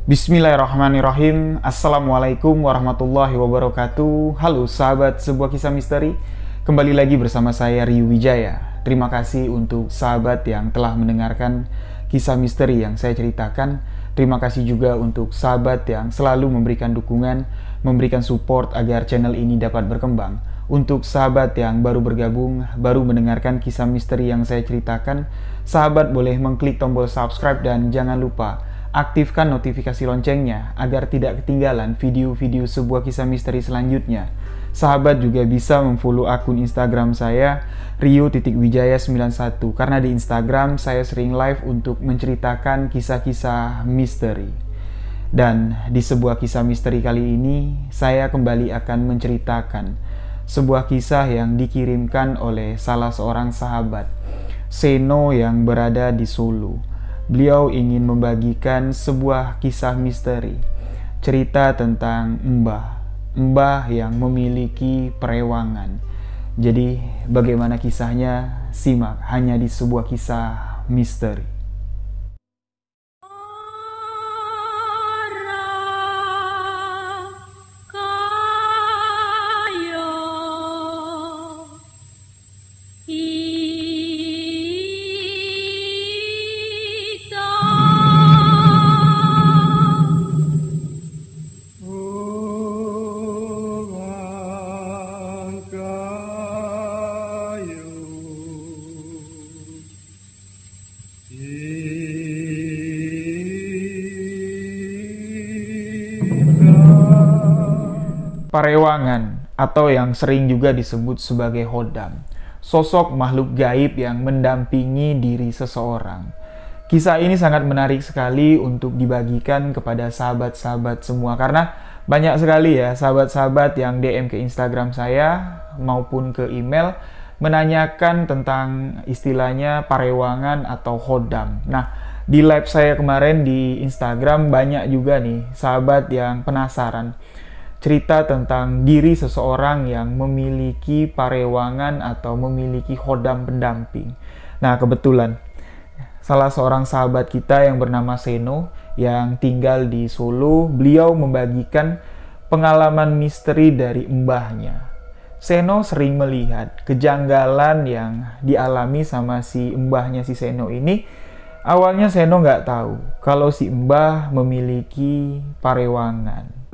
Bismillahirrahmanirrahim. Assalamualaikum warahmatullahi wabarakatuh. Halo sahabat sebuah kisah misteri. Kembali lagi bersama saya Ryu Wijaya. Terima kasih untuk sahabat yang telah mendengarkan kisah misteri yang saya ceritakan. Terima kasih juga untuk sahabat yang selalu memberikan dukungan, memberikan support agar channel ini dapat berkembang. Untuk sahabat yang baru bergabung, baru mendengarkan kisah misteri yang saya ceritakan, sahabat boleh mengklik tombol subscribe dan jangan lupa aktifkan notifikasi loncengnya agar tidak ketinggalan video-video sebuah kisah misteri selanjutnya. Sahabat juga bisa memfollow akun Instagram saya Ryu.Wijaya91 karena di Instagram saya sering live untuk menceritakan kisah-kisah misteri. Dan di sebuah kisah misteri kali ini saya kembali akan menceritakan sebuah kisah yang dikirimkan oleh salah seorang sahabat, Seno, yang berada di Solo. Beliau ingin membagikan sebuah kisah misteri, cerita tentang Mbah yang memiliki perewangan. Jadi bagaimana kisahnya? Simak hanya di sebuah kisah misteri. Parewangan, atau yang sering juga disebut sebagai hodam, sosok makhluk gaib yang mendampingi diri seseorang. Kisah ini sangat menarik sekali untuk dibagikan kepada sahabat-sahabat semua, karena banyak sekali ya sahabat-sahabat yang DM ke Instagram saya maupun ke email menanyakan tentang istilahnya parewangan atau hodam. Nah, di live saya kemarin di Instagram banyak juga nih sahabat yang penasaran cerita tentang diri seseorang yang memiliki parewangan atau memiliki hodam pendamping. Nah, kebetulan salah seorang sahabat kita yang bernama Seno yang tinggal di Solo, beliau membagikan pengalaman misteri dari mbahnya. Seno sering melihat kejanggalan yang dialami sama si mbahnya si Seno ini. Awalnya Seno nggak tahu kalau si mbah memiliki parewangan.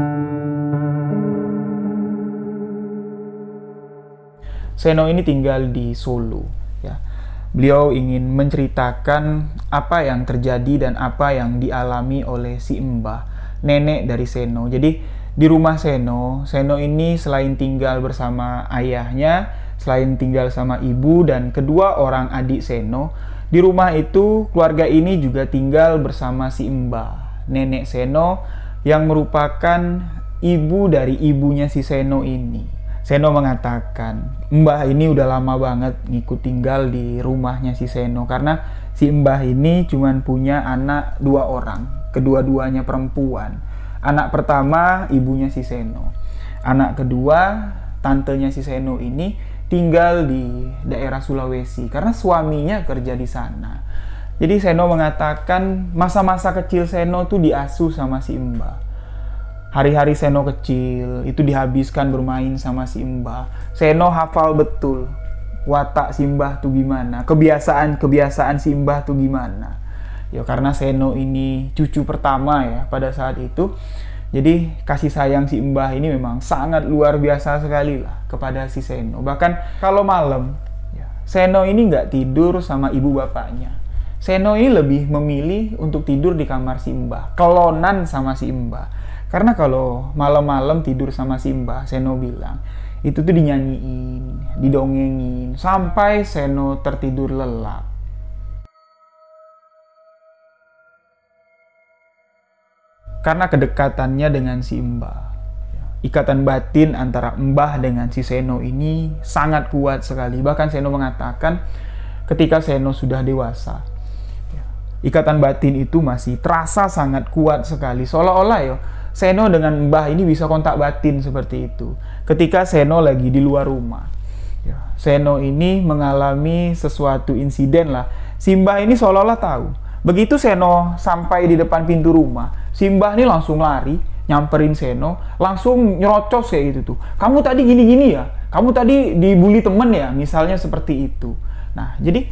Seno ini tinggal di Solo ya. Beliau ingin menceritakan apa yang terjadi dan apa yang dialami oleh si mbah, nenek dari Seno. Jadi di rumah Seno ini selain tinggal bersama ayahnya, selain tinggal sama ibu dan kedua orang adik Seno, di rumah itu keluarga ini juga tinggal bersama si mbah, nenek Seno, yang merupakan ibu dari ibunya si Seno ini. Seno mengatakan mbah ini udah lama banget ngikut tinggal di rumahnya si Seno karena si mbah ini cuman punya anak 2 orang, kedua-duanya perempuan. Anak pertama ibunya si Seno, anak kedua tantenya si Seno ini tinggal di daerah Sulawesi karena suaminya kerja di sana. Jadi Seno mengatakan masa-masa kecil Seno tuh diasuh sama si mbah. Hari-hari Seno kecil itu dihabiskan bermain sama si mbah. Seno hafal betul watak si mbah tuh gimana, kebiasaan si mbah tuh gimana. Ya karena Seno ini cucu pertama ya pada saat itu. Jadi kasih sayang si mbah ini memang sangat luar biasa sekali lah kepada si Seno. Bahkan kalau malam ya, Seno ini nggak tidur sama ibu bapaknya. Seno ini lebih memilih untuk tidur di kamar si mbah, kelonan sama si mbah. Karena kalau malam-malam tidur sama si mbah, Seno bilang, itu tuh dinyanyiin, didongengin, sampai Seno tertidur lelap. Karena kedekatannya dengan si mbah. Ikatan batin antara mbah dengan si Seno ini sangat kuat sekali. Bahkan Seno mengatakan ketika Seno sudah dewasa, ikatan batin itu masih terasa sangat kuat sekali. Seolah-olah ya, Seno dengan mbah ini bisa kontak batin seperti itu. Ketika Seno lagi di luar rumah, ya, Seno ini mengalami sesuatu insiden lah. Si mbah ini seolah-olah tahu Begitu Seno sampai di depan pintu rumah, si Mbah ini langsung lari, nyamperin Seno, langsung nyerocos kayak gitu tuh. Kamu tadi gini-gini ya? Kamu tadi dibully temen ya? Misalnya seperti itu. Nah, jadi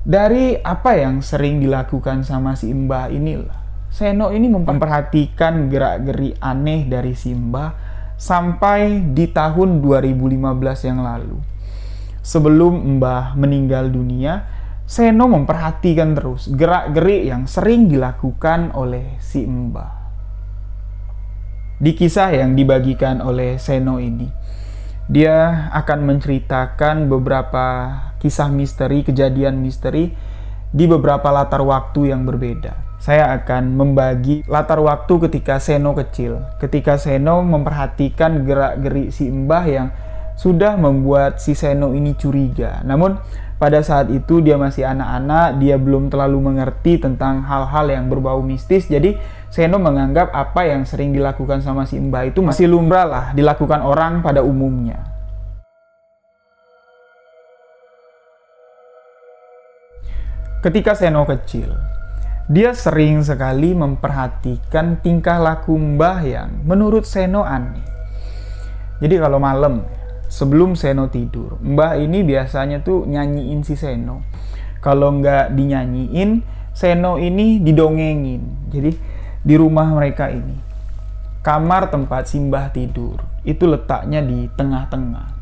dari apa yang sering dilakukan sama si Mbah inilah, Seno ini memperhatikan gerak-geri aneh dari si Mbah sampai di tahun 2015 yang lalu. Sebelum Mbah meninggal dunia, Seno memperhatikan terus gerak-gerik yang sering dilakukan oleh si Mbah. Di kisah yang dibagikan oleh Seno ini, dia akan menceritakan beberapa kisah misteri, kejadian misteri di beberapa latar waktu yang berbeda. Saya akan membagi latar waktu ketika Seno kecil, ketika Seno memperhatikan gerak-gerik si Mbah yang sudah membuat si Seno ini curiga. Namun pada saat itu dia masih anak-anak, dia belum terlalu mengerti tentang hal-hal yang berbau mistis. Jadi Seno menganggap apa yang sering dilakukan sama si Mbah itu masih lumrah lah dilakukan orang pada umumnya. Ketika Seno kecil, dia sering sekali memperhatikan tingkah laku Mbah yang menurut Seno aneh. Jadi kalau malam, sebelum Seno tidur, Mbah ini biasanya tuh nyanyiin si Seno. Kalau nggak dinyanyiin, Seno ini didongengin. Jadi di rumah mereka ini, kamar tempat si Mbah tidur itu letaknya di tengah-tengah.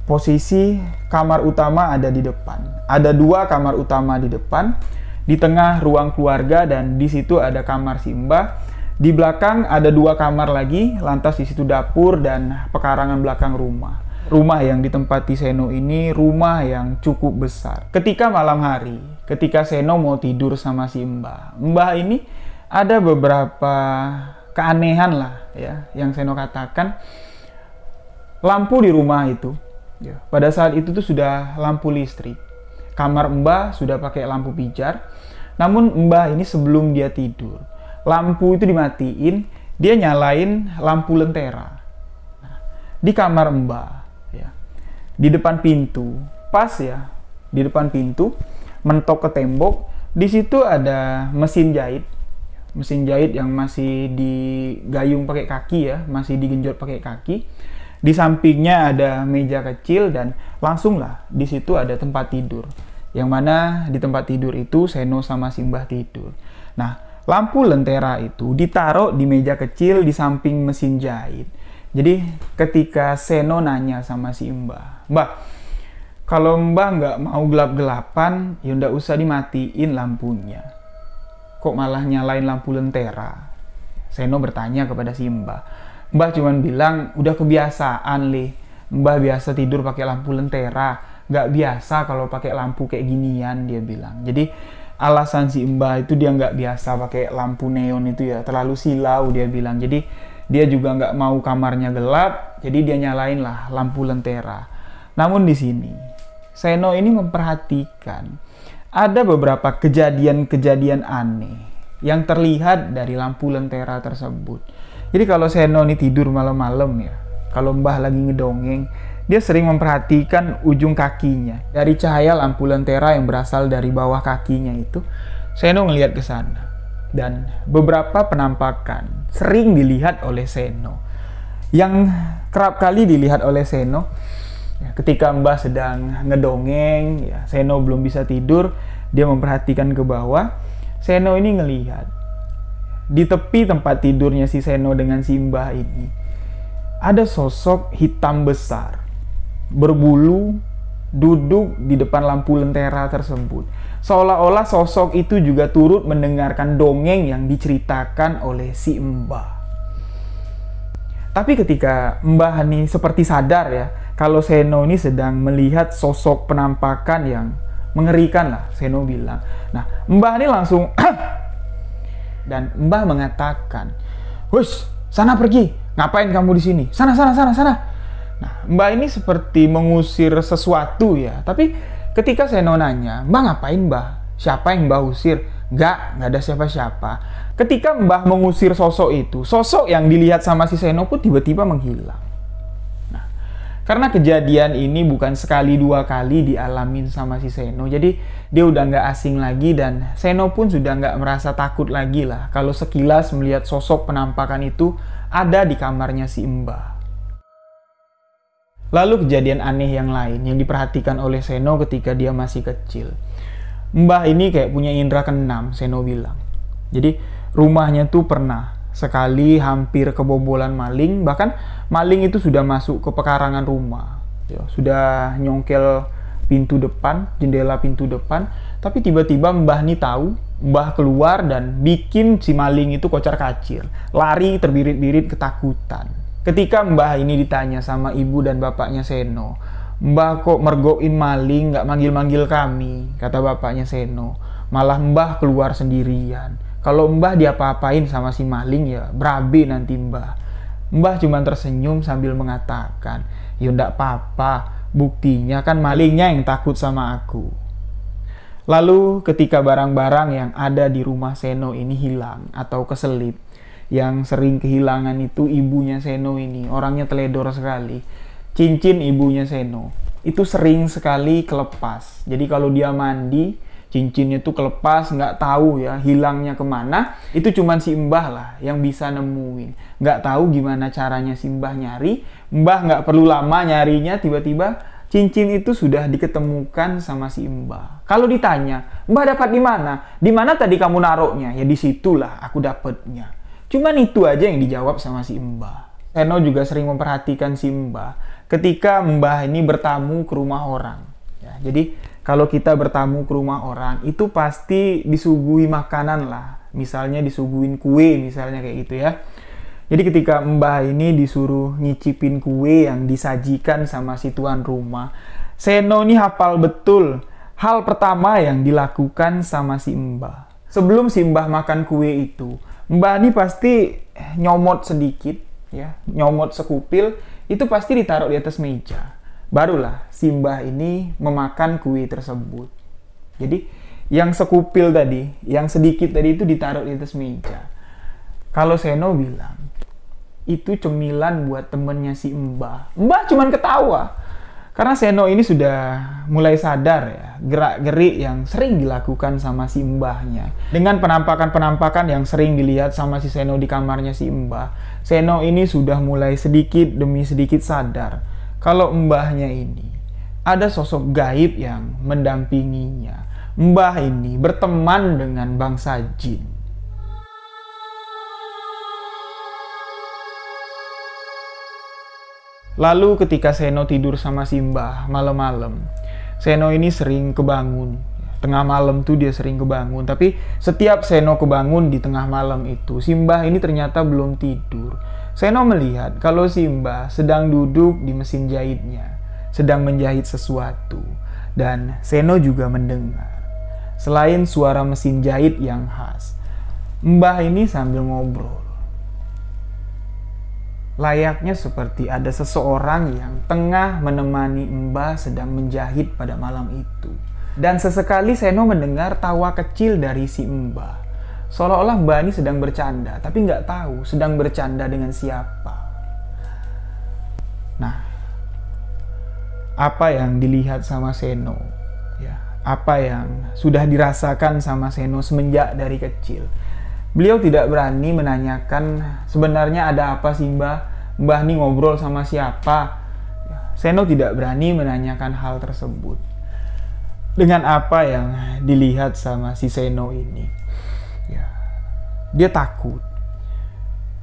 Posisi kamar utama ada di depan. Ada 2 kamar utama di depan. Di tengah ruang keluarga dan di situ ada kamar si Mbah. Di belakang ada 2 kamar lagi, lantas di situ dapur dan pekarangan belakang rumah. Rumah yang ditempati Seno ini rumah yang cukup besar. Ketika malam hari, ketika Seno mau tidur sama si Mbah, Mbah ini ada beberapa keanehan lah ya yang Seno katakan. Lampu di rumah itu, ya, pada saat itu tuh sudah lampu listrik. Kamar Mbah sudah pakai lampu pijar. Namun Mbah ini sebelum dia tidur, lampu itu dimatiin, dia nyalain lampu lentera. Nah, di kamar Mbah, ya, di depan pintu, pas ya, di depan pintu, mentok ke tembok, di situ ada mesin jahit yang masih digayung pakai kaki ya, masih digenjot pakai kaki. Di sampingnya ada meja kecil dan langsunglah di situ ada tempat tidur. Yang mana di tempat tidur itu Seno sama si Mbah tidur. Nah, lampu lentera itu ditaruh di meja kecil di samping mesin jahit. Jadi ketika Seno nanya sama si Mbah, "Mbah, kalau Mbah nggak mau gelap-gelapan, ya nggak usah dimatiin lampunya. Kok malah nyalain lampu lentera?" Seno bertanya kepada si Mbah. Mbah cuman bilang, "Udah kebiasaan, Le. Mbah biasa tidur pakai lampu lentera. Nggak biasa kalau pakai lampu kayak ginian," dia bilang. Jadi alasan si Mbah itu dia nggak biasa pakai lampu neon itu ya, terlalu silau dia bilang. Jadi dia juga nggak mau kamarnya gelap, jadi dia nyalain lah lampu lentera. Namun di sini Seno ini memperhatikan ada beberapa kejadian-kejadian aneh yang terlihat dari lampu lentera tersebut. Jadi kalau Seno ini tidur malam-malam ya, kalau Mbah lagi ngedongeng, dia sering memperhatikan ujung kakinya. Dari cahaya lampu lentera yang berasal dari bawah kakinya itu, Seno ngelihat ke sana. Dan beberapa penampakan sering dilihat oleh Seno. Yang kerap kali dilihat oleh Seno, ya, ketika Mbah sedang ngedongeng, ya, Seno belum bisa tidur, dia memperhatikan ke bawah. Seno ini ngelihat di tepi tempat tidurnya si Seno dengan si Mbah ini, ada sosok hitam besar, berbulu, duduk di depan lampu lentera tersebut. Seolah-olah sosok itu juga turut mendengarkan dongeng yang diceritakan oleh si Mbah. Tapi ketika Mbah ini seperti sadar ya, kalau Seno ini sedang melihat sosok penampakan yang mengerikan lah, Seno bilang. Nah, Mbah ini langsung dan Mbah mengatakan, "Hush, sana pergi. Ngapain kamu di sini? Sana. Nah, Mbah ini seperti mengusir sesuatu ya. Tapi ketika Seno nanya, "Mbah ngapain, Mbah? Siapa yang Mbah usir?" Nggak ada siapa-siapa. Ketika Mbah mengusir sosok itu, sosok yang dilihat sama si Seno pun tiba-tiba menghilang. Nah, Karena kejadian ini bukan sekali dua kali dialamin sama si Seno, jadi dia udah nggak asing lagi dan Seno pun sudah nggak merasa takut lagi lah kalau sekilas melihat sosok penampakan itu ada di kamarnya si Mbah. Lalu kejadian aneh yang lain yang diperhatikan oleh Seno ketika dia masih kecil. Mbah ini kayak punya indera keenam, Seno bilang. Jadi rumahnya tuh pernah sekali hampir kebobolan maling, bahkan maling itu sudah masuk ke pekarangan rumah, ya, sudah nyongkel pintu depan, jendela pintu depan, tapi tiba-tiba Mbah ini tahu, Mbah keluar dan bikin si maling itu kocar-kacir, lari terbirit-birit ketakutan. Ketika Mbah ini ditanya sama ibu dan bapaknya Seno, "Mbah kok mergokin maling, nggak manggil-manggil kami?" Kata bapaknya Seno, "Malah Mbah keluar sendirian. Kalau Mbah diapa-apain sama si maling ya berabe nanti Mbah." Mbah cuma tersenyum sambil mengatakan, "Ya ndak apa-apa, buktinya kan malingnya yang takut sama aku." Lalu ketika barang-barang yang ada di rumah Seno ini hilang atau keselip, yang sering kehilangan itu ibunya Seno ini, orangnya teledor sekali. Cincin ibunya Seno itu sering sekali kelepas. Jadi kalau dia mandi, cincinnya tuh kelepas, nggak tahu ya hilangnya kemana. Itu cuman si Mbah lah yang bisa nemuin. Nggak tahu gimana caranya si Mbah nyari. Mbah nggak perlu lama nyarinya, tiba-tiba cincin itu sudah diketemukan sama si Mbah. Kalau ditanya, "Mbah dapat di mana? Di mana tadi kamu naruhnya?" "Ya disitulah aku dapatnya." Cuman itu aja yang dijawab sama si Mbah. Seno juga sering memperhatikan si Mbah ketika Mbah ini bertamu ke rumah orang. Ya, jadi kalau kita bertamu ke rumah orang, itu pasti disuguhi makanan lah. Misalnya disuguhin kue, misalnya kayak gitu ya. Jadi ketika Mbah ini disuruh nyicipin kue yang disajikan sama si tuan rumah, Seno ini hafal betul hal pertama yang dilakukan sama si Mbah. Sebelum si Mbah makan kue itu, Mbah ini pasti nyomot sedikit, ya, nyomot sekupil, itu pasti ditaruh di atas meja. Barulah si Mbah ini memakan kue tersebut. Jadi yang sekupil tadi, yang sedikit tadi itu ditaruh di atas meja. Kalau Seno bilang, itu cemilan buat temennya si Mbah. Mbah cuman ketawa. Karena Seno ini sudah mulai sadar ya, gerak-gerik yang sering dilakukan sama si Mbahnya. Dengan penampakan-penampakan yang sering dilihat sama si Seno di kamarnya si Mbah, Seno ini sudah mulai sedikit demi sedikit sadar kalau Mbahnya ini ada sosok gaib yang mendampinginya. Mbah ini berteman dengan bangsa jin. Lalu ketika Seno tidur sama si Mbah malam-malam, Seno ini sering kebangun. Tengah malam tuh dia sering kebangun. Tapi setiap Seno kebangun di tengah malam itu, si Mbah ini ternyata belum tidur. Seno melihat kalau si Mbah sedang duduk di mesin jahitnya, sedang menjahit sesuatu. Dan Seno juga mendengar, selain suara mesin jahit yang khas, Mbah ini sambil ngobrol. Layaknya seperti ada seseorang yang tengah menemani Mbah sedang menjahit pada malam itu. Dan sesekali Seno mendengar tawa kecil dari si Mbah. Seolah-olah Mbah ini sedang bercanda, tapi nggak tahu sedang bercanda dengan siapa. Nah, apa yang dilihat sama Seno, ya, apa yang sudah dirasakan sama Seno semenjak dari kecil. Beliau tidak berani menanyakan sebenarnya ada apa sih Mbah? Mbah ini ngobrol sama siapa? Seno tidak berani menanyakan hal tersebut. Dengan apa yang dilihat sama si Seno ini, ya, dia takut.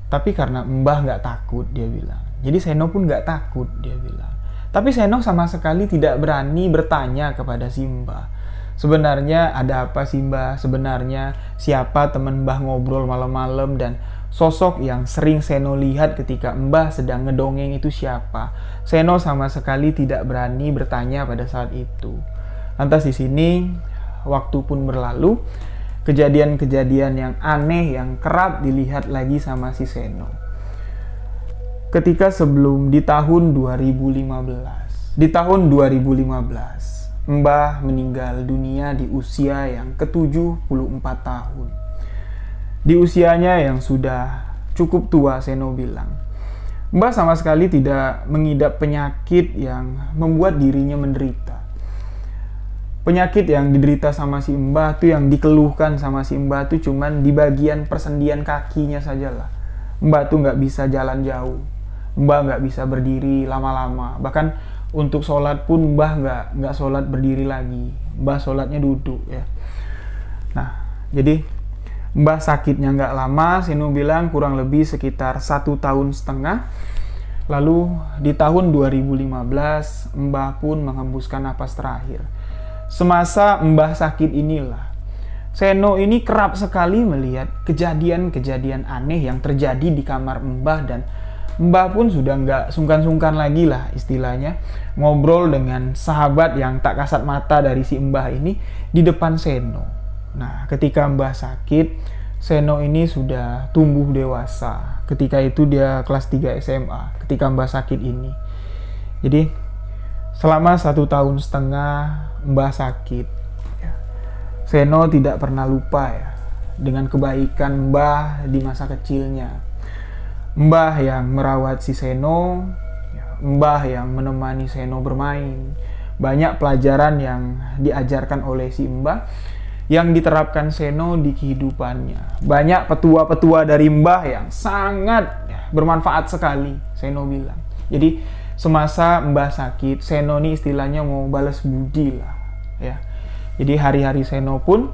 Tapi karena Mbah nggak takut, dia bilang. Jadi Seno pun nggak takut, dia bilang. Tapi Seno sama sekali tidak berani bertanya kepada si Mbah. Sebenarnya ada apa sih Mbah? Sebenarnya siapa teman Mbah ngobrol malam-malam dan sosok yang sering Seno lihat ketika Mbah sedang ngedongeng itu siapa? Seno sama sekali tidak berani bertanya pada saat itu. Lantas di sini waktu pun berlalu, kejadian-kejadian yang aneh yang kerap dilihat lagi sama si Seno. Ketika sebelum di tahun 2015. Di tahun 2015 Mbah meninggal dunia di usia yang ke-74 tahun. Di usianya yang sudah cukup tua, Seno bilang, Mbah sama sekali tidak mengidap penyakit yang membuat dirinya menderita. Penyakit yang diderita sama si Mbah tuh, yang dikeluhkan sama si Mbah tuh cuman di bagian persendian kakinya sajalah. Mbah tuh nggak bisa jalan jauh, Mbah nggak bisa berdiri lama-lama. Bahkan untuk sholat pun Mbah nggak sholat berdiri lagi, Mbah sholatnya duduk ya. Nah, jadi Mbah sakitnya nggak lama, Seno bilang kurang lebih sekitar 1,5 tahun. Lalu di tahun 2015, Mbah pun menghembuskan napas terakhir. Semasa Mbah sakit inilah, Seno ini kerap sekali melihat kejadian-kejadian aneh yang terjadi di kamar Mbah, dan Mbah pun sudah nggak sungkan-sungkan lagi lah istilahnya ngobrol dengan sahabat yang tak kasat mata dari si Mbah ini di depan Seno. Nah, ketika Mbah sakit, Seno ini sudah tumbuh dewasa. Ketika itu dia kelas 3 SMA, ketika Mbah sakit ini. Jadi, selama 1,5 tahun Mbah sakit, Seno tidak pernah lupa ya dengan kebaikan Mbah di masa kecilnya. Mbah yang merawat si Seno, Mbah yang menemani Seno bermain. Banyak pelajaran yang diajarkan oleh si Mbah yang diterapkan Seno di kehidupannya. Banyak petua-petua dari Mbah yang sangat bermanfaat sekali, Seno bilang. Jadi semasa Mbah sakit, Seno ini istilahnya mau balas budi lah ya. Jadi hari-hari Seno pun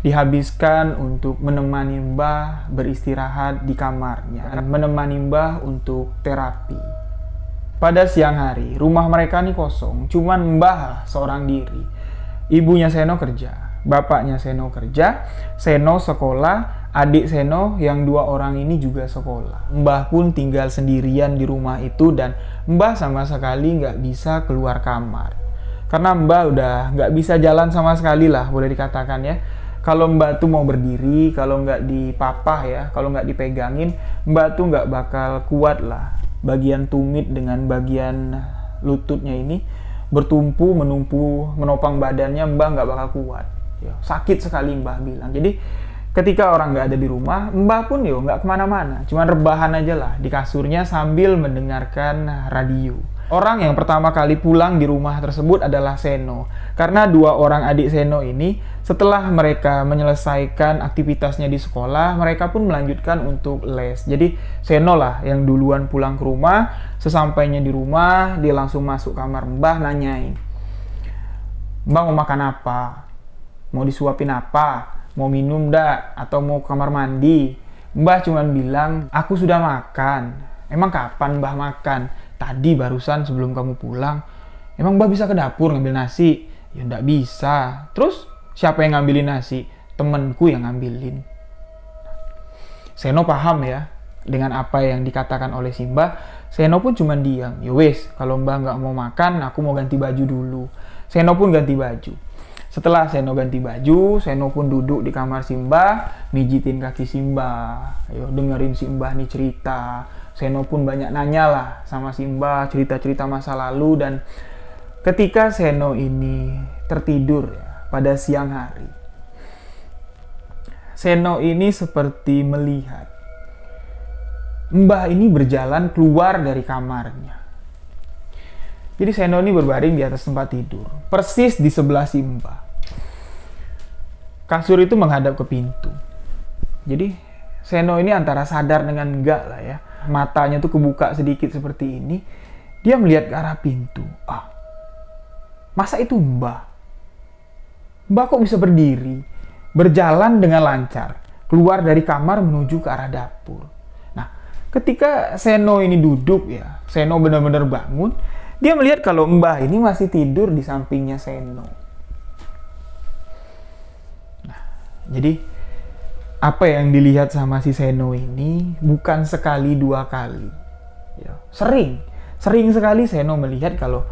dihabiskan untuk menemani Mbah beristirahat di kamarnya, menemani Mbah untuk terapi. Pada siang hari, rumah mereka nih kosong, cuman Mbah seorang diri. Ibunya Seno kerja, bapaknya Seno kerja, Seno sekolah, adik Seno yang 2 orang ini juga sekolah. Mbah pun tinggal sendirian di rumah itu, dan Mbah sama sekali nggak bisa keluar kamar. Karena Mbah udah nggak bisa jalan sama sekali lah, boleh dikatakan ya. Kalau Mbah tuh mau berdiri, kalau nggak dipapah ya, kalau nggak dipegangin, Mbah tuh nggak bakal kuat lah. Bagian tumit dengan bagian lututnya ini bertumpu, menumpu, menopang badannya, Mbah nggak bakal kuat. Ya, sakit sekali Mbah bilang. Jadi ketika orang nggak ada di rumah, Mbah pun yo nggak kemana-mana, cuman rebahan aja lah di kasurnya sambil mendengarkan radio. Orang yang pertama kali pulang di rumah tersebut adalah Seno, karena 2 orang adik Seno ini setelah mereka menyelesaikan aktivitasnya di sekolah, mereka pun melanjutkan untuk les. Jadi Seno lah yang duluan pulang ke rumah. Sesampainya di rumah, dia langsung masuk kamar Mbah, nanyain, "Mbah mau makan apa? Mau disuapin apa? Mau minum dak? Atau mau ke kamar mandi?" Mbah cuman bilang, "Aku sudah makan." "Emang kapan Mbah makan?" "Tadi barusan sebelum kamu pulang." "Emang Mbah bisa ke dapur ngambil nasi?" "Ya ndak bisa." "Terus siapa yang ngambilin nasi?" "Temenku yang ngambilin." Seno paham ya dengan apa yang dikatakan oleh si Mbah. Seno pun cuma diam. "Ya wes, kalau Mbah nggak mau makan, aku mau ganti baju dulu." Seno pun ganti baju. Setelah Seno ganti baju, Seno pun duduk di kamar si Mbah, mijitin kaki si Mbah. Ayo dengerin si Mbah nih cerita. Seno pun banyak nanya lah sama si Mbah, cerita-cerita masa lalu. Dan ketika Seno ini tertidur ya, pada siang hari, Seno ini seperti melihat Mbah ini berjalan keluar dari kamarnya. Jadi Seno ini berbaring di atas tempat tidur, persis di sebelah si Mbah. Kasur itu menghadap ke pintu. Jadi Seno ini antara sadar dengan enggak lah ya. Matanya tuh kebuka sedikit seperti ini. Dia melihat ke arah pintu. Masa itu Mbah? Mbah kok bisa berdiri, berjalan dengan lancar, keluar dari kamar menuju ke arah dapur. Nah, ketika Seno ini duduk ya, Seno benar-benar bangun, dia melihat kalau Mbah ini masih tidur di sampingnya Seno. Nah, jadi apa yang dilihat sama si Seno ini bukan sekali 2 kali. Ya, sering sekali Seno melihat kalau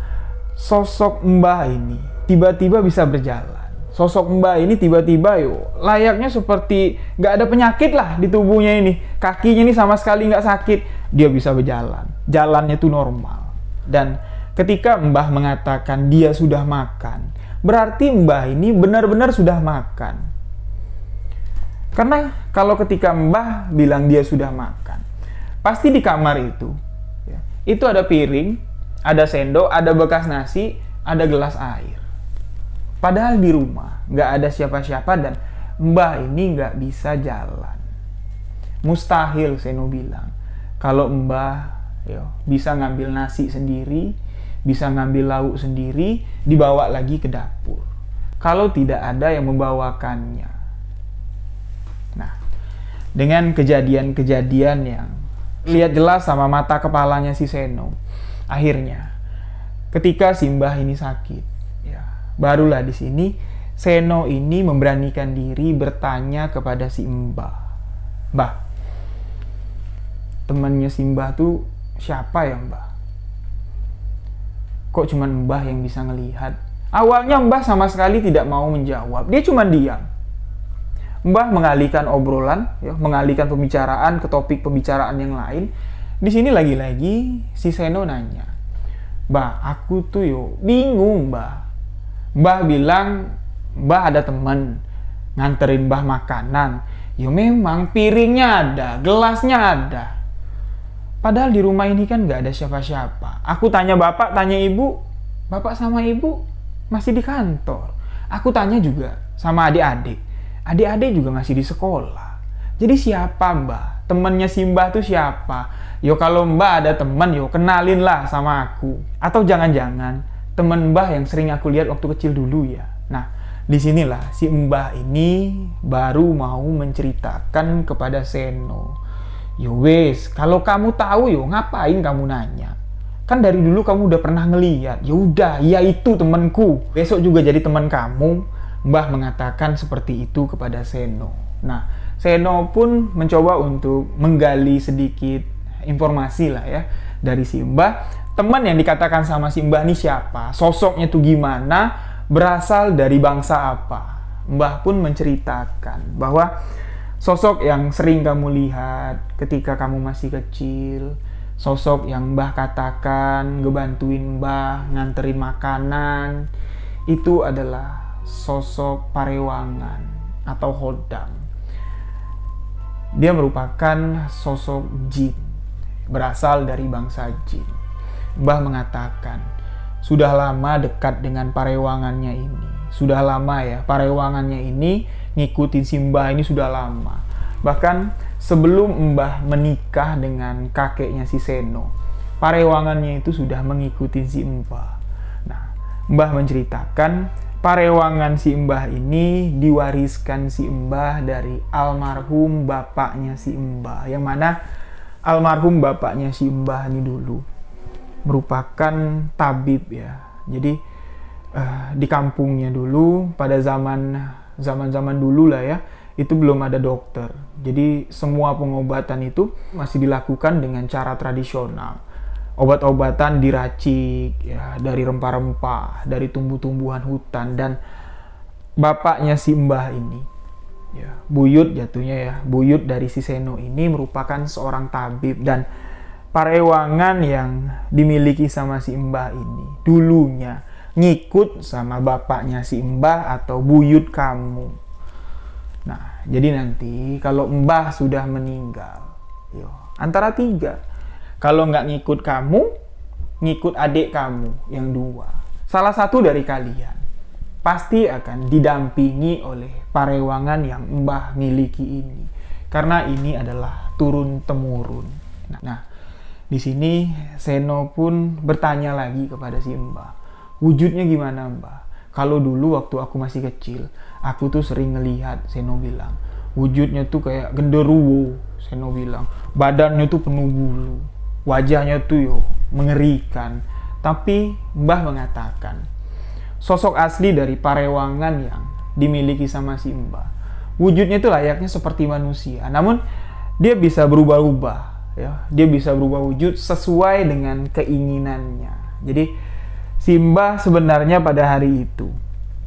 sosok Mbah ini tiba-tiba bisa berjalan. Sosok Mbah ini tiba-tiba layaknya seperti nggak ada penyakit lah di tubuhnya ini. Kakinya ini sama sekali nggak sakit. Dia bisa berjalan. Jalannya tuh normal. Dan ketika Mbah mengatakan dia sudah makan, berarti Mbah ini benar-benar sudah makan. Karena kalau ketika Mbah bilang dia sudah makan, pasti di kamar itu itu ada piring, ada sendok, ada bekas nasi, ada gelas air. Padahal di rumah nggak ada siapa-siapa dan Mbah ini nggak bisa jalan. Mustahil Seno bilang kalau Mbah bisa ngambil nasi sendiri, bisa ngambil lauk sendiri, dibawa lagi ke dapur kalau tidak ada yang membawakannya. Nah, dengan kejadian-kejadian yang lihat jelas sama mata kepalanya si Seno, akhirnya ketika si Mbah ini sakit, barulah di sini Seno ini memberanikan diri bertanya kepada si Mbah. Mbah, temannya si Mbah tuh siapa ya Mbah? Kok cuman Mbah yang bisa ngelihat? Awalnya Mbah sama sekali tidak mau menjawab. Dia cuma diam. Mbah mengalihkan obrolan, mengalihkan pembicaraan ke topik pembicaraan yang lain. Di sini lagi-lagi si Seno nanya, Mbah, aku tuh bingung Mbah. Mbah bilang Mbah ada temen nganterin Mbah makanan. Memang piringnya ada, gelasnya ada. Padahal di rumah ini kan gak ada siapa-siapa. Aku tanya bapak, tanya ibu. Bapak sama ibu masih di kantor. Aku tanya juga sama adik-adik. Adik-adik juga masih di sekolah. Jadi siapa Mbah? Temennya si Mbah tuh siapa? Kalau Mbah ada temen, kenalin lah sama aku. Atau jangan-jangan temen Mbah yang sering aku lihat waktu kecil dulu ya. Nah, disinilah si Mbah ini baru mau menceritakan kepada Seno. Wes, kalau kamu tahu ngapain kamu nanya? Kan dari dulu kamu udah pernah ngeliat. Udah, ya itu temanku. Besok juga jadi teman kamu. Mbah mengatakan seperti itu kepada Seno. Nah, Seno pun mencoba untuk menggali sedikit informasi lah ya dari si Mbah. Teman yang dikatakan sama si Mbah ini siapa? Sosoknya tuh gimana? Berasal dari bangsa apa? Mbah pun menceritakan bahwa sosok yang sering kamu lihat ketika kamu masih kecil, sosok yang Mbah katakan ngebantuin Mbah nganterin makanan, itu adalah sosok Parewangan atau Hodang. Dia merupakan sosok jin, berasal dari bangsa jin. Mbah mengatakan, sudah lama dekat dengan Parewangannya ini. Sudah lama ya, Parewangannya ini ngikutin si Mbah ini sudah lama. Bahkan sebelum Mbah menikah dengan kakeknya si Seno, Parewangannya itu sudah mengikuti si Mbah. Nah, Mbah menceritakan Parewangan si Mbah ini diwariskan si Mbah dari almarhum bapaknya si Mbah. Yang mana almarhum bapaknya si Mbah ini dulu merupakan tabib ya. Jadi di kampungnya dulu pada zaman dulu lah ya, itu belum ada dokter. Jadi semua pengobatan itu masih dilakukan dengan cara tradisional. Obat-obatan diracik ya dari rempah-rempah, dari tumbuh-tumbuhan hutan. Dan bapaknya si Mbah ini ya, buyut jatuhnya ya, buyut dari si Seno ini merupakan seorang tabib. Dan Parewangan yang dimiliki sama si Mbah ini dulunya ngikut sama bapaknya si Mbah atau buyut kamu. Nah, jadi nanti kalau Mbah sudah meninggal, antara tiga. Kalau nggak ngikut kamu, ngikut adik kamu yang dua. Salah satu dari kalian pasti akan didampingi oleh Parewangan yang Mbah miliki ini. Karena ini adalah turun-temurun. Nah, di sini Seno pun bertanya lagi kepada si Mbah. Wujudnya gimana Mbah? Kalau dulu waktu aku masih kecil, aku tuh sering ngelihat, Seno bilang. Wujudnya tuh kayak genderuwo, Seno bilang. Badannya tuh penuh bulu. Wajahnya tuh mengerikan. Tapi Mbah mengatakan, sosok asli dari Parewangan yang dimiliki sama si Mbah, wujudnya itu layaknya seperti manusia. Namun dia bisa berubah-ubah. Ya, dia bisa berubah wujud sesuai dengan keinginannya. Jadi si Mbah sebenarnya pada hari itu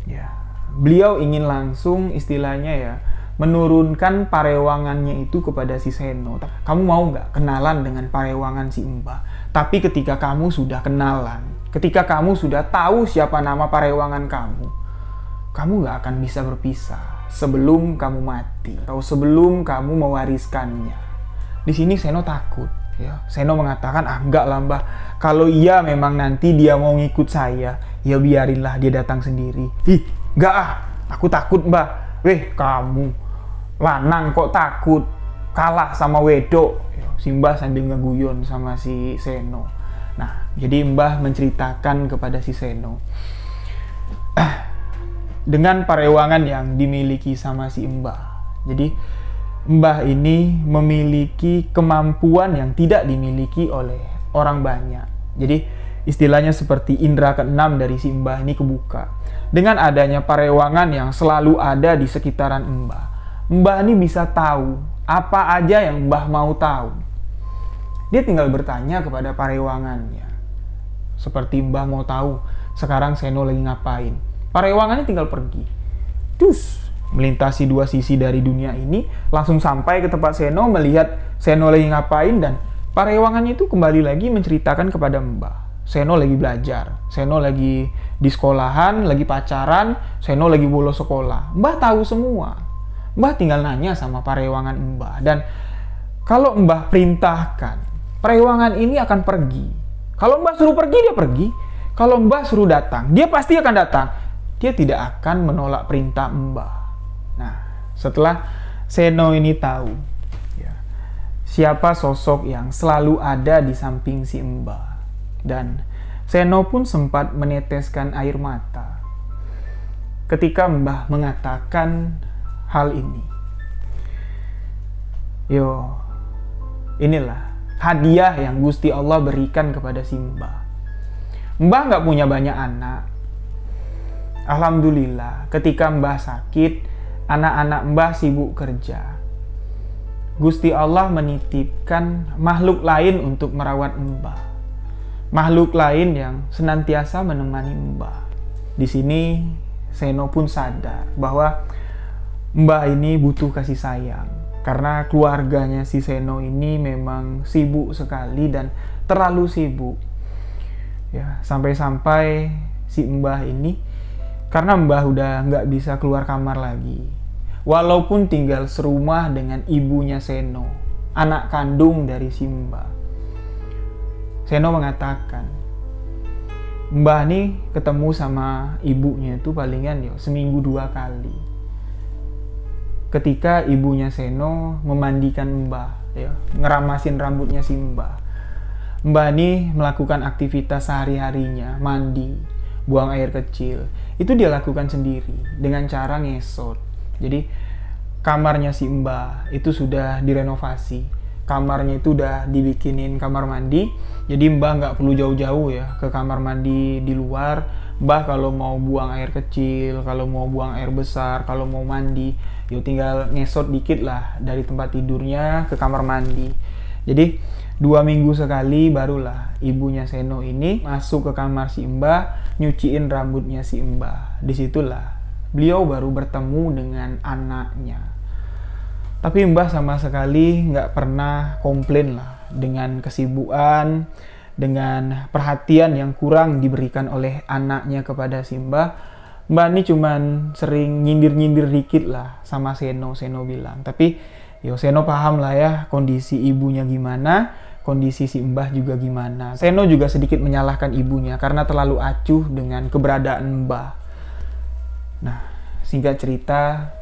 ya, beliau ingin langsung istilahnya ya menurunkan Parewangannya itu kepada si Seno. Kamu mau nggak kenalan dengan Parewangan si Mbah? Tapi ketika kamu sudah kenalan, ketika kamu sudah tahu siapa nama Parewangan kamu nggak akan bisa berpisah sebelum kamu mati atau sebelum kamu mewariskannya. Di sini Seno takut. Ya, Seno mengatakan, enggak lah mbah, kalau iya memang nanti dia mau ngikut saya, ya biarinlah dia datang sendiri. Ih, enggak ah, aku takut mbah. Weh, kamu lanang kok takut kalah sama wedok? Si mbah sambil ngeguyon sama si Seno. Nah, jadi mbah menceritakan kepada si Seno, dengan parewangan yang dimiliki sama si mbah. Jadi mbah ini memiliki kemampuan yang tidak dimiliki oleh orang banyak. Jadi istilahnya seperti indera keenam dari si mbah ini kebuka. Dengan adanya parewangan yang selalu ada di sekitaran mbah, mbah ini bisa tahu apa aja yang mbah mau tahu. Dia tinggal bertanya kepada parewangannya. Seperti mbah mau tahu sekarang Seno lagi ngapain. Parewangannya tinggal pergi. Melintasi dua sisi dari dunia ini, langsung sampai ke tempat Seno, melihat Seno lagi ngapain, dan parewangannya itu kembali lagi menceritakan kepada mbah. Seno lagi belajar, Seno lagi di sekolahan, lagi pacaran, Seno lagi bolos sekolah. Mbah tahu semua. Mbah tinggal nanya sama parewangan mbah, dan kalau mbah perintahkan, parewangan ini akan pergi. Kalau mbah suruh pergi, dia pergi. Kalau mbah suruh datang, dia pasti akan datang. Dia tidak akan menolak perintah mbah. Nah, setelah Seno ini tahu ya, siapa sosok yang selalu ada di samping si mbah, dan Seno pun sempat meneteskan air mata ketika mbah mengatakan hal ini. Inilah hadiah yang Gusti Allah berikan kepada si mbah. Mbah nggak punya banyak anak. Alhamdulillah, ketika mbah sakit, anak-anak mbah sibuk kerja. Gusti Allah menitipkan makhluk lain untuk merawat mbah. Makhluk lain yang senantiasa menemani mbah. Di sini Seno pun sadar bahwa mbah ini butuh kasih sayang. Karena keluarganya si Seno ini memang sibuk sekali dan terlalu sibuk. Ya, sampai-sampai si mbah ini, karena mbah udah nggak bisa keluar kamar lagi. Walaupun tinggal serumah dengan ibunya Seno, anak kandung dari si mbah. Seno mengatakan, mbah nih ketemu sama ibunya itu palingan seminggu 2 kali. Ketika ibunya Seno memandikan mbah, ngeramasin rambutnya si mbah. Mbah nih melakukan aktivitas sehari-harinya, mandi, buang air kecil. Itu dia lakukan sendiri dengan cara ngesot. Jadi kamarnya si mbah itu sudah direnovasi. Kamarnya itu udah dibikinin kamar mandi. Jadi mbah nggak perlu jauh-jauh ya ke kamar mandi di luar. Mbah kalau mau buang air kecil, kalau mau buang air besar, kalau mau mandi, tinggal ngesot dikit lah dari tempat tidurnya ke kamar mandi. Jadi 2 minggu sekali barulah ibunya Seno ini masuk ke kamar si mbah, nyuciin rambutnya si mbah. Disitulah beliau baru bertemu dengan anaknya. Tapi mbah sama sekali nggak pernah komplain lah dengan kesibukan, dengan perhatian yang kurang diberikan oleh anaknya kepada si mbah. Mbah ini cuman sering nyindir-nyindir dikit lah sama Seno. Seno bilang, tapi Seno paham lah ya kondisi ibunya gimana, kondisi si mbah juga gimana. Seno juga sedikit menyalahkan ibunya karena terlalu acuh dengan keberadaan mbah. Nah, singkat cerita,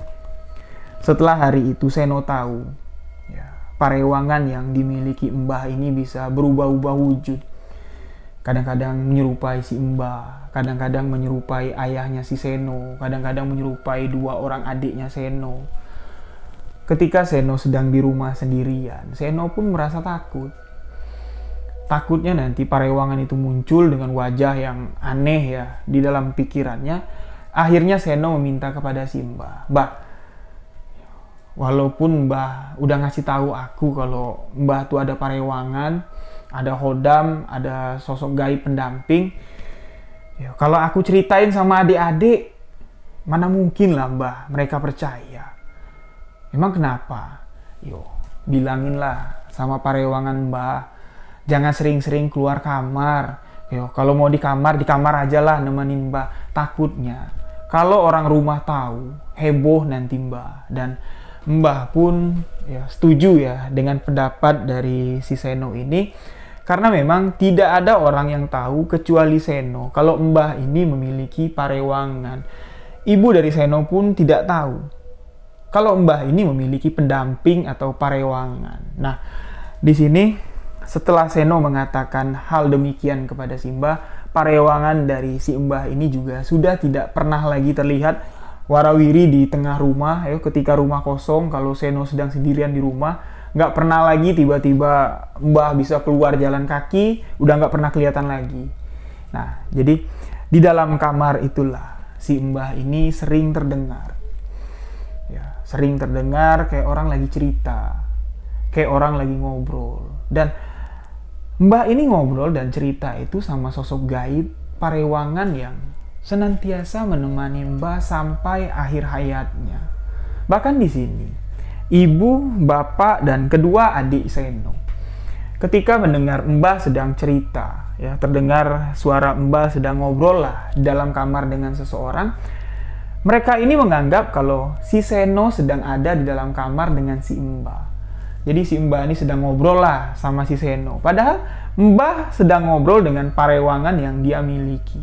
setelah hari itu Seno tahu parewangan yang dimiliki mbah ini bisa berubah-ubah wujud. Kadang-kadang menyerupai si mbah, kadang-kadang menyerupai ayahnya si Seno, kadang-kadang menyerupai 2 orang adiknya Seno. Ketika Seno sedang di rumah sendirian, Seno pun merasa takut. Takutnya nanti parewangan itu muncul dengan wajah yang aneh ya di dalam pikirannya. Akhirnya Seno meminta kepada si mbah, "Mbah, walaupun mbah udah ngasih tahu aku kalau mbah tuh ada parewangan, ada hodam, ada sosok gaib pendamping, kalau aku ceritain sama adik-adik, mana mungkin lah mbah mereka percaya. Emang kenapa? Bilanginlah sama parewangan mbah, jangan sering-sering keluar kamar. Kalau mau di kamar aja lah nemenin mbah. Takutnya kalau orang rumah tahu, heboh nanti mbah. Dan Mbah pun ya setuju ya dengan pendapat dari si Seno ini, karena memang tidak ada orang yang tahu kecuali Seno kalau Mbah ini memiliki parewangan. Ibu dari Seno pun tidak tahu kalau Mbah ini memiliki pendamping atau parewangan. Nah, di sini setelah Seno mengatakan hal demikian kepada si Mbah, parewangan dari si Mbah ini juga sudah tidak pernah lagi terlihat warawiri di tengah rumah. Ketika rumah kosong, kalau Seno sedang sendirian di rumah, nggak pernah lagi tiba-tiba Mbah bisa keluar jalan kaki, udah nggak pernah kelihatan lagi. Nah, jadi di dalam kamar itulah si Mbah ini sering terdengar, ya, sering terdengar kayak orang lagi cerita, kayak orang lagi ngobrol. Dan Mbah ini ngobrol dan cerita itu sama sosok gaib parewangan yang senantiasa menemani Mbah sampai akhir hayatnya. Bahkan di sini, ibu, bapak, dan kedua adik Seno, ketika mendengar Mbah sedang cerita, ya, terdengar suara Mbah sedang ngobrol lah dalam kamar dengan seseorang, mereka ini menganggap kalau si Seno sedang ada di dalam kamar dengan si Mbah. Jadi si Mbah ini sedang ngobrol lah sama si Seno. Padahal Mbah sedang ngobrol dengan parewangan yang dia miliki.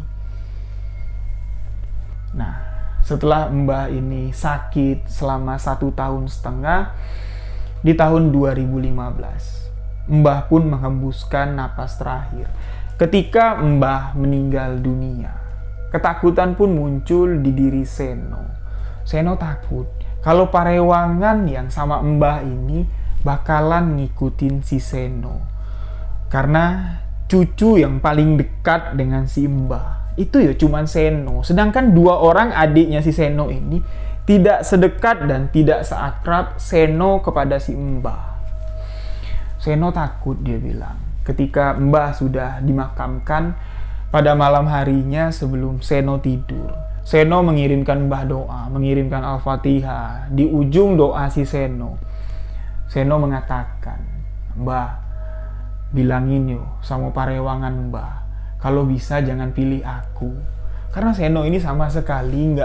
Nah, setelah Mbah ini sakit selama 1,5 tahun, di tahun 2015, Mbah pun menghembuskan napas terakhir. Ketika Mbah meninggal dunia, ketakutan pun muncul di diri Seno. Seno takut kalau parewangan yang sama Mbah ini bakalan ngikutin si Seno. Karena cucu yang paling dekat dengan si Mbah itu ya cuman Seno. Sedangkan 2 orang adiknya si Seno ini tidak sedekat dan tidak seakrab Seno kepada si Mbah. Seno takut, dia bilang, ketika Mbah sudah dimakamkan pada malam harinya sebelum Seno tidur. Seno mengirimkan Mbah doa, mengirimkan Al-Fatihah. Di ujung doa si Seno mengatakan, "Mbah, bilangin yo sama parewangan Mbah, kalau bisa jangan pilih aku." Karena Seno ini sama sekali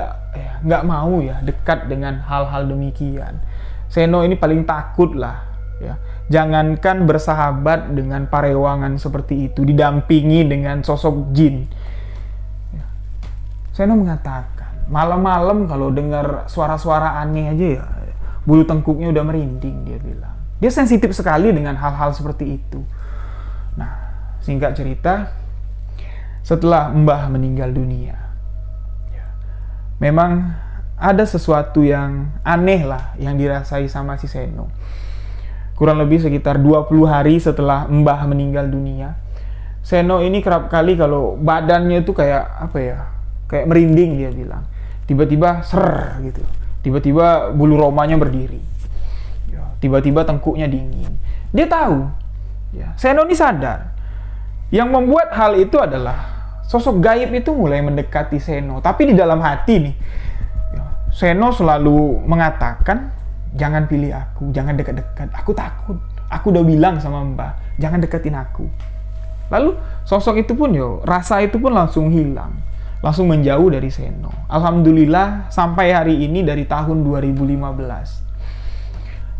nggak mau ya dekat dengan hal-hal demikian. Seno ini paling takut lah ya. Jangankan bersahabat dengan parewangan seperti itu, didampingi dengan sosok jin. Ya. Seno mengatakan, malam-malam kalau dengar suara-suara aneh aja ya, bulu tengkuknya udah merinding, dia bilang. Dia sensitif sekali dengan hal-hal seperti itu. Nah, singkat cerita, setelah Mbah meninggal dunia, memang ada sesuatu yang aneh lah yang dirasai sama si Seno. Kurang lebih sekitar 20 hari setelah Mbah meninggal dunia, Seno ini kerap kali kalau badannya itu kayak apa ya, kayak merinding, dia bilang. Tiba-tiba ser gitu, tiba-tiba bulu romanya berdiri, tiba-tiba tengkuknya dingin. Dia tahu, ya, Seno ini sadar. Yang membuat hal itu adalah sosok gaib itu mulai mendekati Seno. Tapi di dalam hati nih, Seno selalu mengatakan, "Jangan pilih aku, jangan dekat-dekat. Aku takut. Aku udah bilang sama Mbah, jangan deketin aku." Lalu sosok itu pun rasa itu pun langsung hilang. Langsung menjauh dari Seno. Alhamdulillah sampai hari ini dari tahun 2015.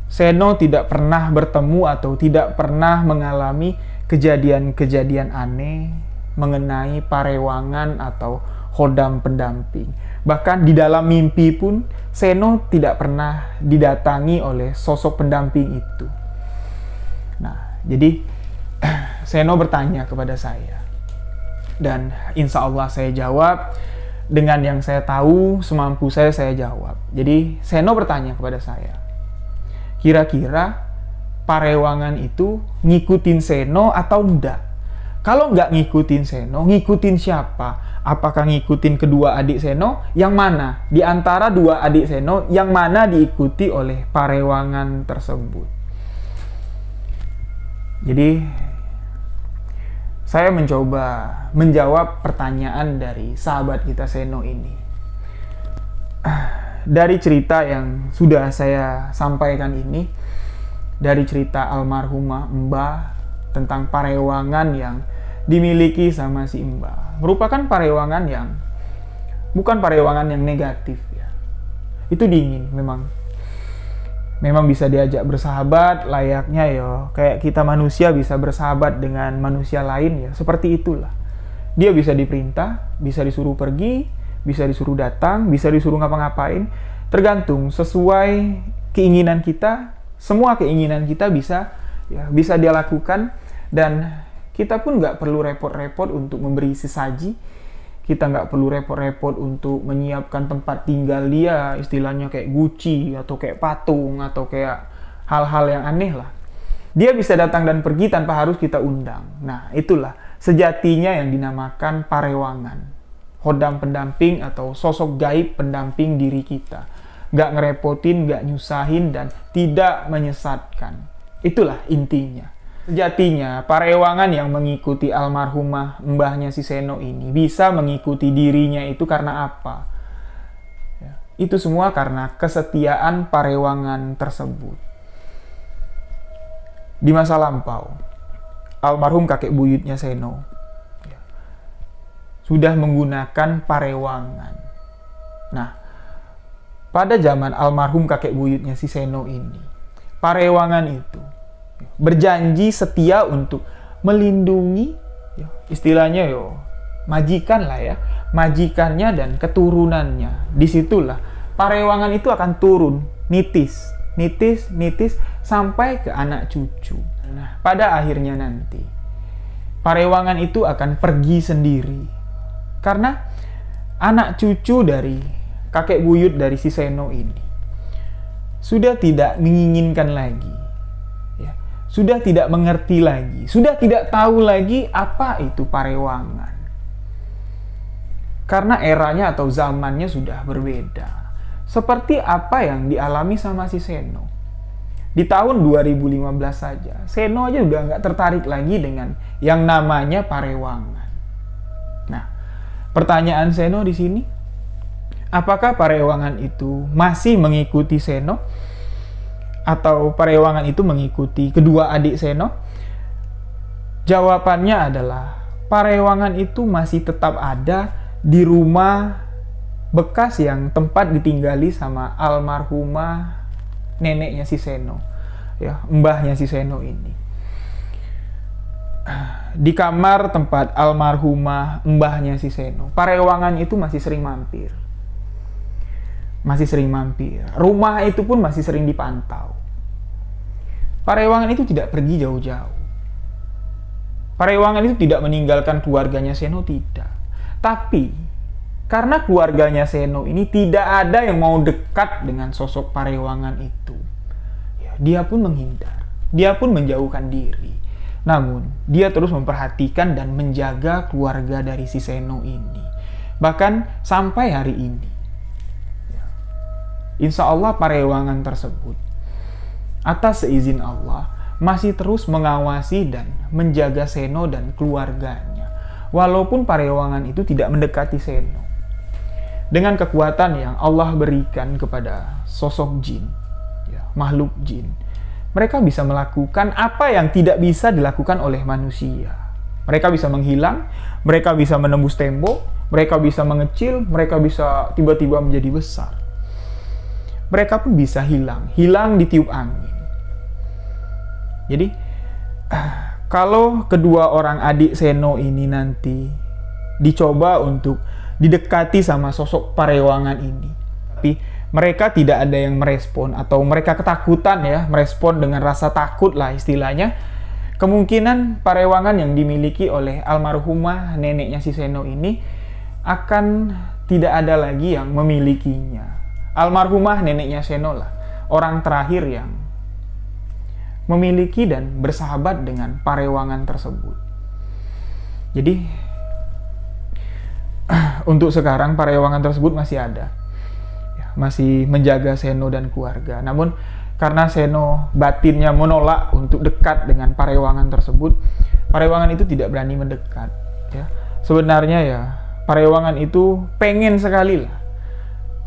Seno tidak pernah bertemu atau tidak pernah mengalami kejadian-kejadian aneh mengenai parewangan atau khodam pendamping. Bahkan di dalam mimpi pun Seno tidak pernah didatangi oleh sosok pendamping itu. Nah, jadi Seno bertanya kepada saya. Dan insya Allah saya jawab dengan yang saya tahu, semampu saya jawab. Jadi Seno bertanya kepada saya, kira-kira parewangan itu ngikutin Seno atau enggak? Kalau nggak ngikutin Seno, ngikutin siapa? Apakah ngikutin kedua adik Seno? Yang mana? Di antara 2 adik Seno, yang mana diikuti oleh parewangan tersebut? Jadi, saya mencoba menjawab pertanyaan dari sahabat kita Seno ini. Dari cerita yang sudah saya sampaikan ini, dari cerita almarhumah Mbah tentang parewangan yang dimiliki sama si Mbah, merupakan parewangan yang bukan parewangan yang negatif ya. Itu dingin memang. memang bisa diajak bersahabat layaknya ya kayak kita manusia bisa bersahabat dengan manusia lain ya, seperti itulah. Dia bisa diperintah, bisa disuruh pergi, bisa disuruh datang, bisa disuruh ngapa-ngapain, tergantung sesuai keinginan kita. Semua keinginan kita bisa dia lakukan, dan kita pun nggak perlu repot-repot untuk memberi sesaji. Kita nggak perlu repot-repot untuk menyiapkan tempat tinggal dia, istilahnya kayak Gucci atau kayak patung atau kayak hal-hal yang aneh lah. Dia bisa datang dan pergi tanpa harus kita undang. Nah, itulah sejatinya yang dinamakan parewangan. Khodam pendamping atau sosok gaib pendamping diri kita. Nggak ngerepotin, nggak nyusahin, dan tidak menyesatkan. Itulah intinya. Sejatinya, parewangan yang mengikuti almarhumah mbahnya si Seno ini bisa mengikuti dirinya itu karena apa? Ya, itu semua karena kesetiaan parewangan tersebut. Di masa lampau, almarhum kakek buyutnya Seno sudah menggunakan parewangan. Nah, pada zaman almarhum kakek buyutnya si Seno ini, parewangan itu berjanji setia untuk melindungi, istilahnya majikan lah ya, majikannya dan keturunannya. Disitulah parewangan itu akan turun, nitis sampai ke anak cucu. Nah, pada akhirnya nanti parewangan itu akan pergi sendiri, karena anak cucu dari kakek buyut dari si Seno ini sudah tidak menginginkan lagi, sudah tidak mengerti lagi, sudah tidak tahu lagi apa itu parewangan. Karena eranya atau zamannya sudah berbeda. Seperti apa yang dialami sama si Seno. Di tahun 2015 saja, Seno aja udah nggak tertarik lagi dengan yang namanya parewangan. Nah, pertanyaan Seno di sini, apakah parewangan itu masih mengikuti Seno? Atau parewangan itu mengikuti kedua adik Seno? Jawabannya adalah parewangan itu masih tetap ada di rumah bekas yang tempat ditinggali sama almarhumah neneknya si Seno, ya, mbahnya si Seno ini. Di kamar tempat almarhumah mbahnya si Seno, parewangan itu masih sering mampir. Rumah itu pun masih sering dipantau. Parewangan itu tidak pergi jauh-jauh. Parewangan itu tidak meninggalkan keluarganya Seno, tidak. Tapi karena keluarganya Seno ini tidak ada yang mau dekat dengan sosok parewangan itu, dia pun menghindar, dia pun menjauhkan diri. Namun dia terus memperhatikan dan menjaga keluarga dari si Seno ini, bahkan sampai hari ini. Insya Allah parewangan tersebut atas seizin Allah masih terus mengawasi dan menjaga Seno dan keluarganya, walaupun parewangan itu tidak mendekati Seno. Dengan kekuatan yang Allah berikan kepada sosok jin, makhluk jin, mereka bisa melakukan apa yang tidak bisa dilakukan oleh manusia. Mereka bisa menghilang, mereka bisa menembus tembok, mereka bisa mengecil, mereka bisa tiba-tiba menjadi besar. Mereka pun bisa hilang ditiup angin. Jadi, kalau kedua orang adik Seno ini nanti dicoba untuk didekati sama sosok parewangan ini, tapi mereka tidak ada yang merespon atau mereka ketakutan merespon dengan rasa takut lah istilahnya, kemungkinan parewangan yang dimiliki oleh almarhumah neneknya si Seno ini akan tidak ada lagi yang memilikinya. Almarhumah neneknya Seno lah orang terakhir yang memiliki dan bersahabat dengan parewangan tersebut. Jadi untuk sekarang parewangan tersebut masih ada, masih menjaga Seno dan keluarga. Namun karena Seno batinnya menolak untuk dekat dengan parewangan tersebut, parewangan itu tidak berani mendekat. Sebenarnya parewangan itu pengen sekali lah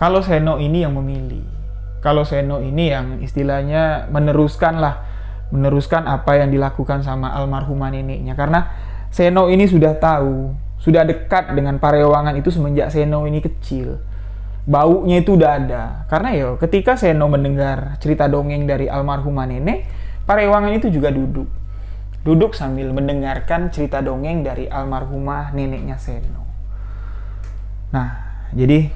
kalau Seno ini yang memilih, kalau Seno ini yang istilahnya meneruskan apa yang dilakukan sama almarhumah neneknya. Karena Seno ini sudah tahu, sudah dekat dengan parewangan itu semenjak Seno ini kecil. baunya itu udah ada. Karena ya ketika Seno mendengar cerita dongeng dari almarhumah nenek, Parewangan itu juga duduk sambil mendengarkan cerita dongeng dari almarhumah neneknya Seno. Nah, jadi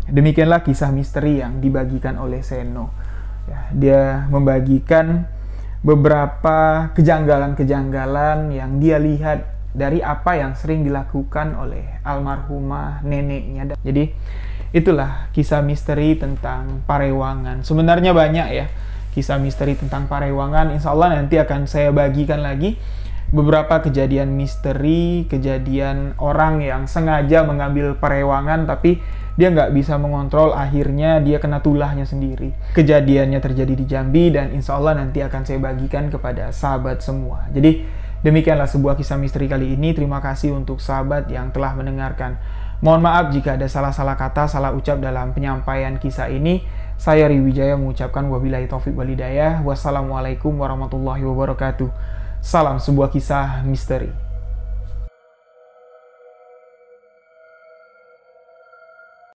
demikianlah kisah misteri yang dibagikan oleh Seno. Ya, dia membagikan beberapa kejanggalan-kejanggalan yang dia lihat dari apa yang sering dilakukan oleh almarhumah neneknya. Jadi itulah kisah misteri tentang Parewangan. Sebenarnya banyak ya kisah misteri tentang Parewangan. Insya Allah nanti akan saya bagikan lagi beberapa kejadian misteri, kejadian orang yang sengaja mengambil Parewangan tapi dia nggak bisa mengontrol, akhirnya dia kena tulahnya sendiri. Kejadiannya terjadi di Jambi dan insya Allah nanti akan saya bagikan kepada sahabat semua. Jadi demikianlah sebuah kisah misteri kali ini. Terima kasih untuk sahabat yang telah mendengarkan. Mohon maaf jika ada salah-salah kata, salah ucap dalam penyampaian kisah ini. Saya Riwijaya mengucapkan wabillahi taufiq walhidayah. Wassalamualaikum warahmatullahi wabarakatuh. Salam sebuah kisah misteri.